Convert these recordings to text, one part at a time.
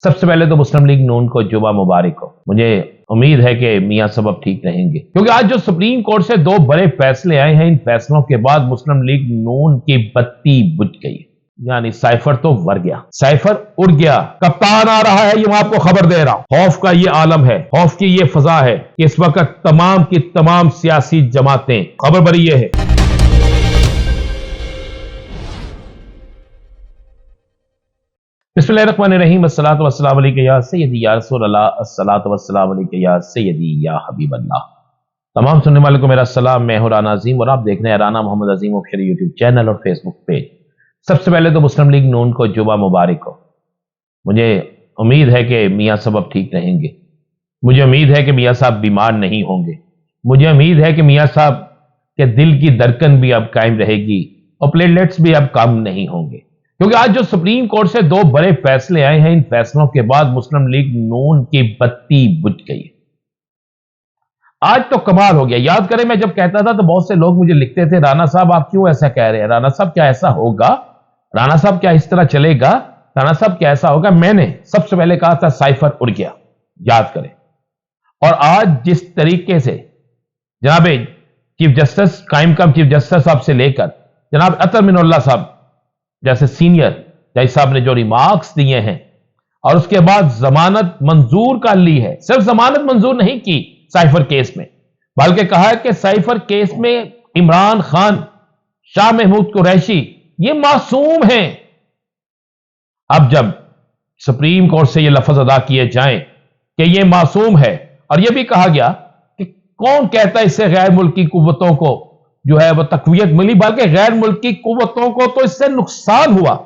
سب سے پہلے تو مسلم لیگ نون کو جمعہ مبارک ہو۔ مجھے امید ہے کہ میاں صاحب اب ٹھیک رہیں گے، کیونکہ آج جو سپریم کورٹ سے دو بڑے فیصلے آئے ہیں، ان فیصلوں کے بعد مسلم لیگ نون کی بتی بجھ گئی، یعنی سائفر تو ور گیا، سائفر اڑ گیا، کپتان آ رہا ہے، یہ میں آپ کو خبر دے رہا ہوں۔ خوف کا یہ عالم ہے، خوف کی یہ فضا ہے کہ اس وقت تمام کی تمام سیاسی جماعتیں، خبر بری یہ ہے بسم اللہ الرحمن الرحیم، الصلاۃ والسلام علیک یا سیدی یا رسول اللہ، الصلاۃ والسلام علیک یا سیدی یا حبیب اللہ۔ تمام سننے والوں کو میرا سلام، میں ہوں رانا عظیم اور آپ دیکھ رہے ہیں رانا محمد عظیم آفیشل یوٹیوب چینل اور فیس بک پیج۔ سب سے پہلے تو مسلم لیگ نون کو جمعہ مبارک ہو۔ مجھے امید ہے کہ میاں صاحب اب ٹھیک رہیں گے، مجھے امید ہے کہ میاں صاحب بیمار نہیں ہوں گے، مجھے امید ہے کہ میاں صاحب کے دل کی دھڑکن بھی اب قائم رہے گی اور پلیٹلیٹس بھی اب کم نہیں ہوں گے، کیونکہ آج جو سپریم کورٹ سے دو بڑے فیصلے آئے ہیں، ان فیصلوں کے بعد مسلم لیگ نون کی بتی بجھ گئی۔ آج تو کمال ہو گیا۔ یاد کریں میں جب کہتا تھا تو بہت سے لوگ مجھے لکھتے تھے، رانا صاحب آپ کیوں ایسا کہہ رہے ہیں، رانا صاحب کیا ایسا ہوگا، رانا صاحب کیا اس طرح چلے گا، رانا صاحب کیا ایسا ہوگا۔ میں نے سب سے پہلے کہا تھا سائفر اڑ گیا، یاد کریں۔ اور آج جس طریقے سے جناب چیف جسٹس قائم کم چیف جسٹس صاحب سے لے کر جناب اطہر من اللہ صاحب جیسے سینئر جج صاحب نے جو ریمارکس دیے ہیں، اور اس کے بعد ضمانت منظور کر لی ہے، صرف ضمانت منظور نہیں کی سائفر کیس میں، بلکہ کہا ہے کہ سائفر کیس میں عمران خان، شاہ محمود قریشی یہ معصوم ہیں۔ اب جب سپریم کورٹ سے یہ لفظ ادا کیے جائیں کہ یہ معصوم ہے، اور یہ بھی کہا گیا کہ کون کہتا ہے اس سے غیر ملکی قوتوں کو جو ہے وہ تقویت ملی، بلکہ غیر ملکی قوتوں کو تو اس سے نقصان ہوا،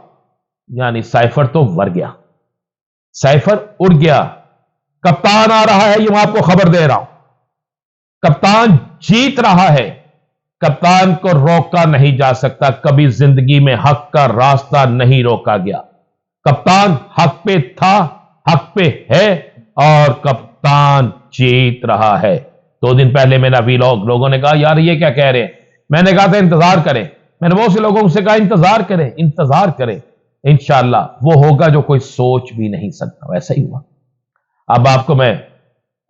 یعنی سائفر تو ور گیا، سائفر اڑ گیا، کپتان آ رہا ہے، یہ میں آپ کو خبر دے رہا ہوں، کپتان جیت رہا ہے، کپتان کو روکا نہیں جا سکتا، کبھی زندگی میں حق کا راستہ نہیں روکا گیا، کپتان حق پہ تھا، حق پہ ہے، اور کپتان جیت رہا ہے۔ 2 دن پہلے میرا ویلاگ لوگوں نے کہا یار یہ کیا کہہ رہے ہیں، میں نے کہا تھا انتظار کریں، میں نے بہت سے لوگوں سے کہا انتظار کریں، انتظار کریں، انشاءاللہ وہ ہوگا جو کوئی سوچ بھی نہیں سکتا، ویسا ہی ہوا۔ اب آپ کو میں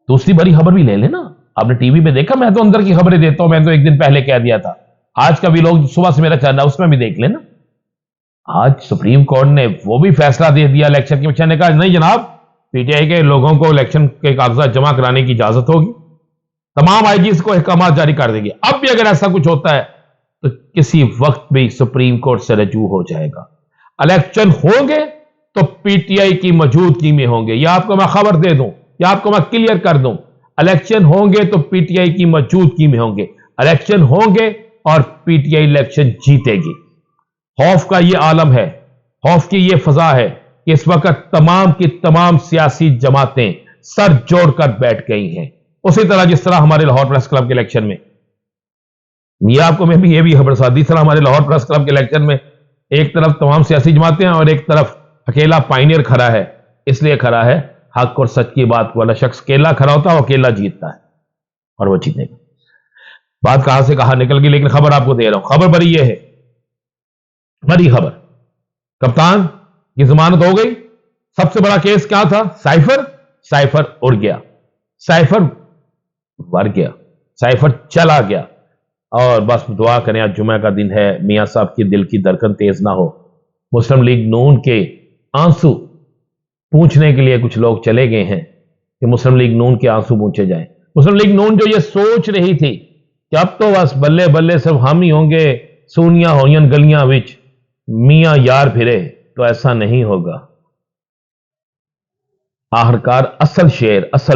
دوسری بڑی خبر بھی لے لینا، آپ نے ٹی وی پہ دیکھا، میں تو اندر کی خبریں دیتا ہوں، میں تو ایک دن پہلے کہہ دیا تھا، آج کا ویلاگ صبح سے میرا چل رہا ہے اس میں بھی دیکھ لینا۔ آج سپریم کورٹ نے وہ بھی فیصلہ دے دیا الیکشن کے بچے نے کہا نہیں جناب، پی ٹی آئی کے لوگوں کو الیکشن کے کاغذات جمع کرانے کی اجازت ہوگی، تمام آئی جیز کو احکامات جاری کر دیں گے، اب بھی اگر ایسا کچھ ہوتا ہے تو کسی وقت بھی سپریم کورٹ سے رجوع ہو جائے گا۔ الیکشن ہوں گے تو پی ٹی آئی کی موجودگی میں ہوں گے، یا آپ کو میں خبر دے دوں، یا آپ کو میں کلیئر کر دوں، الیکشن ہوں گے تو پی ٹی آئی کی موجودگی میں ہوں گے، الیکشن ہوں گے اور پی ٹی آئی الیکشن جیتے گی۔ خوف کا یہ عالم ہے، خوف کی یہ فضا ہے کہ اس وقت تمام کی تمام سیاسی جماعتیں سر جوڑ کر بیٹھ گئی ہیں، اسی طرح جس طرح ہمارے لاہور پریس کلب کے الیکشن میں، یہ آپ کو میں بھی یہ بھی خبر ساتھ دی، طرح ہمارے لاہور پریس کلب کے الیکشن میں ایک طرف تمام سیاسی جماعتیں ہیں اور ایک طرف اکیلا پائنیئر کھڑا ہے، اس لیے کھڑا ہے حق اور سچ کی بات والا شخص اکیلا کھڑا ہوتا ہے، وہ اکیلا جیتتا ہے اور وہ جیتنے گا۔ بات کہاں سے کہاں نکل گئی، لیکن خبر آپ کو دے رہا ہوں، خبر بڑی یہ ہے، بڑی خبر، کپتان کی ضمانت ہو گئی۔ سب سے بڑا کیس کیا تھا، سائفر اڑ گیا، سائفر ور گیا، سائفر چلا گیا، اور بس دعا کریں آج جمعہ کا دن ہے، میاں صاحب کی دل کی دھڑکن تیز نہ ہو۔ مسلم لیگ نون کے آنسو پوچھنے کے لیے کچھ لوگ چلے گئے ہیں کہ مسلم لیگ نون کے آنسو پوچھے جائیں۔ مسلم لیگ نون جو یہ سوچ رہی تھی کہ اب تو بس بلے بلے صرف ہم ہی ہوں گے، سونیاں ہوئیں گلیاں وچ میاں یار پھرے، تو ایسا نہیں ہوگا۔ آخرکار اصل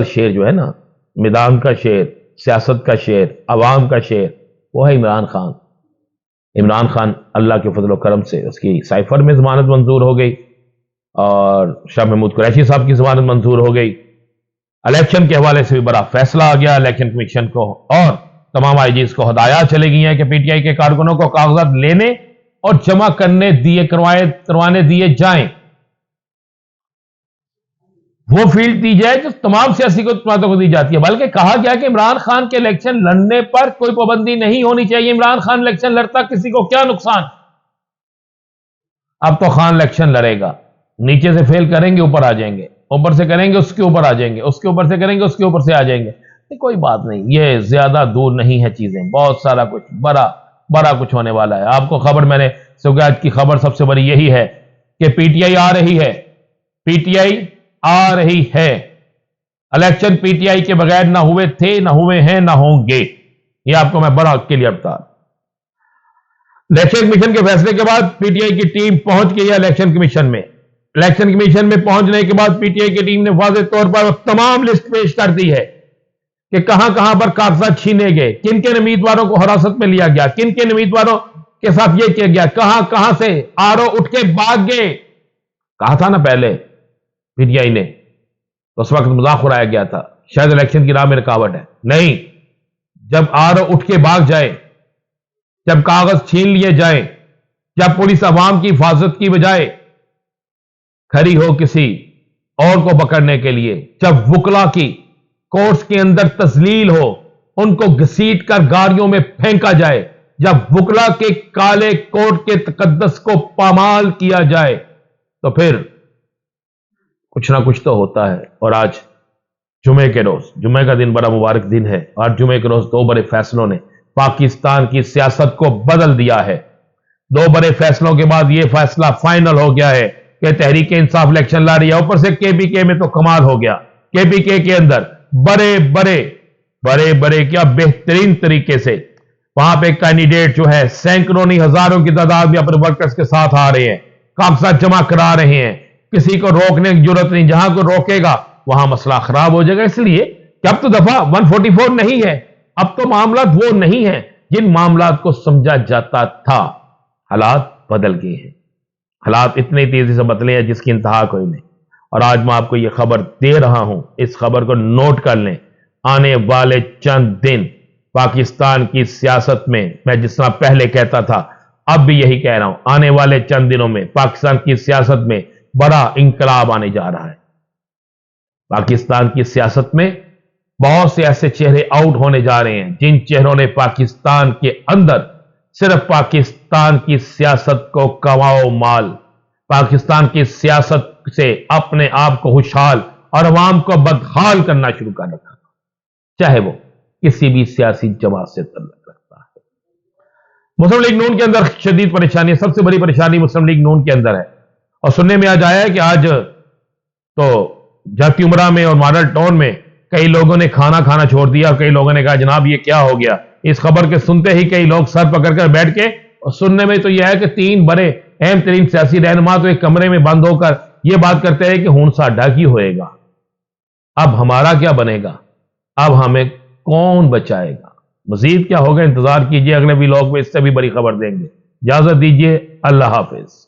شیر جو ہے نا، میدان کا شیر، سیاست کا شیر، عوام کا شیر، وہ ہے عمران خان۔ عمران خان اللہ کے فضل و کرم سے اس کی سائفر میں ضمانت منظور ہو گئی، اور شاہ محمود قریشی صاحب کی ضمانت منظور ہو گئی۔ الیکشن کے حوالے سے بھی بڑا فیصلہ آ گیا الیکشن کمیشن کو، اور تمام آئی جیز کو ہدایات چلے گئی ہیں کہ پی ٹی آئی کے کارکنوں کو کاغذات لینے اور جمع کروانے دیے جائیں، وہ فیلڈ دی جائے جو تمام سیاسی جماعتوں کو دی جاتی ہے۔ بلکہ کہا گیا کہ عمران خان کے الیکشن لڑنے پر کوئی پابندی نہیں ہونی چاہیے، عمران خان الیکشن لڑتا کسی کو کیا نقصان۔ اب تو خان الیکشن لڑے گا، نیچے سے فیل کریں گے اوپر آ جائیں گے، اوپر سے کریں گے اس کے اوپر آ جائیں گے، اس کے اوپر سے کریں گے اس کے اوپر سے آ جائیں گے. کوئی بات نہیں، یہ زیادہ دور نہیں ہے چیزیں، بہت سارا کچھ بڑا کچھ ہونے والا ہے. آپ کو خبر میں نے آج کی خبر سب سے بڑی یہی ہے کہ پی ٹی آئی آ رہی ہے، پی ٹی آئی آ رہی ہے. الیکشن پی ٹی آئی کے بغیر نہ ہوئے تھے، نہ ہوئے ہیں، نہ ہوں گے. یہ آپ کو میں بڑا کلیئر بتا. الیکشن کمیشن کے فیصلے کے بعد پی ٹی آئی کی ٹیم پہنچ گئی ہے الیکشن کمیشن میں. الیکشن کمیشن میں پہنچنے کے بعد پی ٹی آئی کی ٹیم نے واضح طور پر تمام لسٹ پیش کر دی ہے کہ کہاں کہاں پر کاغذات چھینے گئے، کن کن امیدواروں کو حراست میں لیا گیا، کن کن امیدواروں کے ساتھ یہ کیا گیا، کہاں کہاں سے آر او اٹھ کے بھاگ گئے. کہا تھا نا پہلے پی ٹی آئی نے، اس وقت مذاق اڑایا گیا تھا شاید الیکشن کی راہ میں رکاوٹ ہے. نہیں، جب آر او اٹھ کے بھاگ جائے، جب کاغذ چھین لیے جائیں، جب پولیس عوام کی حفاظت کی بجائے کھڑی ہو کسی اور کو پکڑنے کے لیے، جب وکلا کی کورٹس کے اندر تذلیل ہو، ان کو گھسیٹ کر گاڑیوں میں پھینکا جائے، جب وکلا کے کالے کوٹ کے تقدس کو پامال کیا جائے، تو پھر کچھ نہ کچھ تو ہوتا ہے. اور آج جمعے کے روز، جمعے کا دن بڑا مبارک دن ہے، اور جمعے کے روز دو بڑے فیصلوں نے پاکستان کی سیاست کو بدل دیا ہے. دو بڑے فیصلوں کے بعد یہ فیصلہ فائنل ہو گیا ہے کہ تحریک انصاف الیکشن لا رہی ہے. اوپر سے کے پی کے میں تو کمال ہو گیا. کے پی کے اندر بڑے کیا بہترین طریقے سے وہاں پہ کینڈیڈیٹ جو ہے سینکڑوں نہیں ہزاروں کی تعداد میں اپنے ورکرز کے ساتھ آ رہے ہیں، کاغذات جمع کرا رہے ہیں. کسی کو روکنے کی ضرورت نہیں، جہاں کو روکے گا وہاں مسئلہ خراب ہو جائے گا. اس لیے کہ اب تو دفعہ 144 نہیں ہے، اب تو معاملات وہ نہیں ہیں جن معاملات کو سمجھا جاتا تھا. حالات بدل گئے ہیں، حالات اتنی تیزی سے بدلے ہیں جس کی انتہا کوئی نہیں. اور آج میں آپ کو یہ خبر دے رہا ہوں، اس خبر کو نوٹ کر لیں. آنے والے چند دن پاکستان کی سیاست میں جس طرح پہلے کہتا تھا اب بھی یہی کہہ رہا ہوں، آنے والے چند دنوں میں پاکستان کی سیاست میں بڑا انقلاب آنے جا رہا ہے. پاکستان کی سیاست میں بہت سے ایسے چہرے آؤٹ ہونے جا رہے ہیں جن چہروں نے پاکستان کے اندر صرف پاکستان کی سیاست کو کماؤ مال، پاکستان کی سیاست سے اپنے آپ کو خوشحال اور عوام کو بدحال کرنا شروع کر رکھا، چاہے وہ کسی بھی سیاسی جماعت سے تعلق رکھتا ہے. مسلم لیگ نون کے اندر شدید پریشانی، سب سے بڑی پریشانی مسلم لیگ نون کے اندر ہے. اور سننے میں آج آیا ہے کہ آج تو جاتی عمرہ میں اور ماڈل ٹاؤن میں کئی لوگوں نے کھانا چھوڑ دیا، اور کئی لوگوں نے کہا جناب یہ کیا ہو گیا. اس خبر کے سنتے ہی کئی لوگ سر پکڑ کر بیٹھ کے، اور سننے میں تو یہ ہے کہ 3 بڑے اہم ترین سیاسی رہنما تو ایک کمرے میں بند ہو کر یہ بات کرتے ہیں کہ ہون ساڈا کی ہوئے گا، اب ہمارا کیا بنے گا، اب ہمیں کون بچائے گا. مزید کیا ہوگا انتظار کیجئے، اگلے ولاگ میں اس سے بھی بڑی خبر دیں گے. اجازت دیجئے، اللہ حافظ.